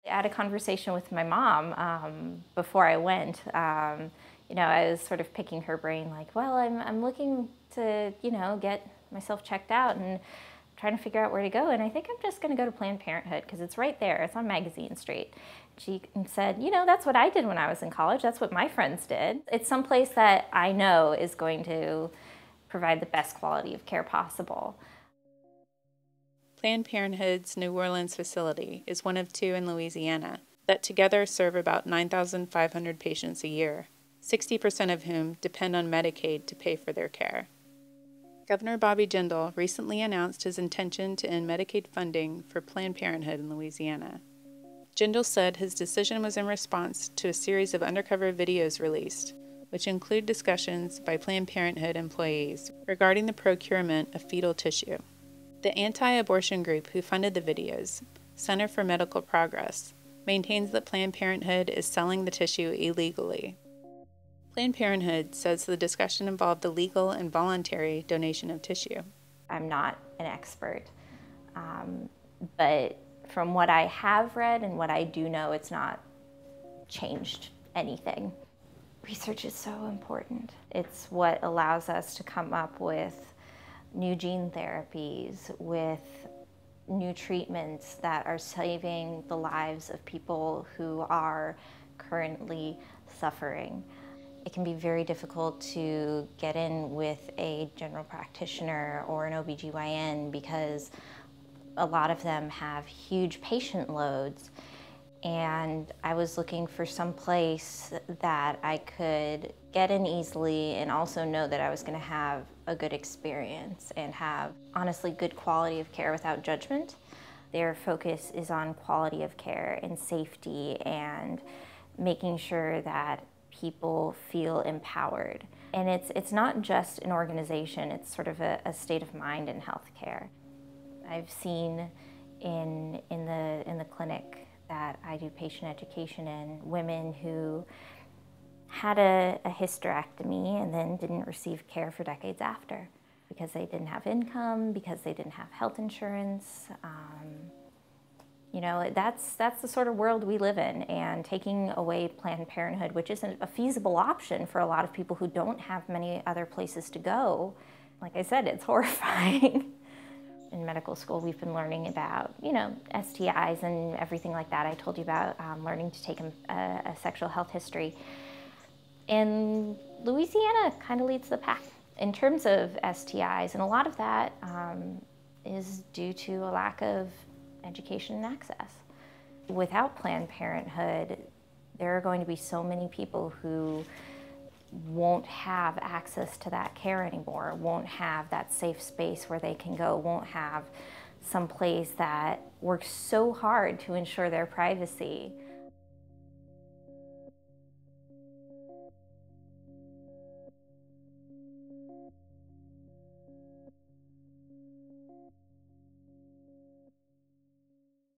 I had a conversation with my mom before I went. I was sort of picking her brain like, well, I'm looking to, get myself checked out and trying to figure out where to go. And I think I'm just going to go to Planned Parenthood because it's right there. It's on Magazine Street. She said, that's what I did when I was in college. That's what my friends did. It's someplace that I know is going to provide the best quality of care possible. Planned Parenthood's New Orleans facility is one of 2 in Louisiana that together serve about 9,500 patients a year, 60% of whom depend on Medicaid to pay for their care. Governor Bobby Jindal recently announced his intention to end Medicaid funding for Planned Parenthood in Louisiana. Jindal said his decision was in response to a series of undercover videos released, which include discussions by Planned Parenthood employees regarding the procurement of fetal tissue. The anti-abortion group who funded the videos, Center for Medical Progress, maintains that Planned Parenthood is selling the tissue illegally. Planned Parenthood says the discussion involved the legal and voluntary donation of tissue. I'm not an expert, but from what I have read and what I do know, it's not changed anything. Research is so important. It's what allows us to come up with new gene therapies, with new treatments that are saving the lives of people who are currently suffering. It can be very difficult to get in with a general practitioner or an OBGYN because a lot of them have huge patient loads. And I was looking for some place that I could get in easily and also know that I was going to have a good experience and have, honestly, good quality of care without judgment. Their focus is on quality of care and safety and making sure that people feel empowered. And it's not just an organization, it's sort of a state of mind in healthcare. I've seen in the clinic that I do patient education in, women who had a hysterectomy and then didn't receive care for decades after because they didn't have income, because they didn't have health insurance. That's the sort of world we live in, and taking away Planned Parenthood, which isn't a feasible option for a lot of people who don't have many other places to go, like I said, it's horrifying. In medical school, we've been learning about, STIs and everything like that. I told you about learning to take a sexual health history. And Louisiana kind of leads the pack in terms of STIs, and a lot of that is due to a lack of education and access. Without Planned Parenthood, there are going to be so many people who won't have access to that care anymore, won't have that safe space where they can go, won't have some place that works so hard to ensure their privacy.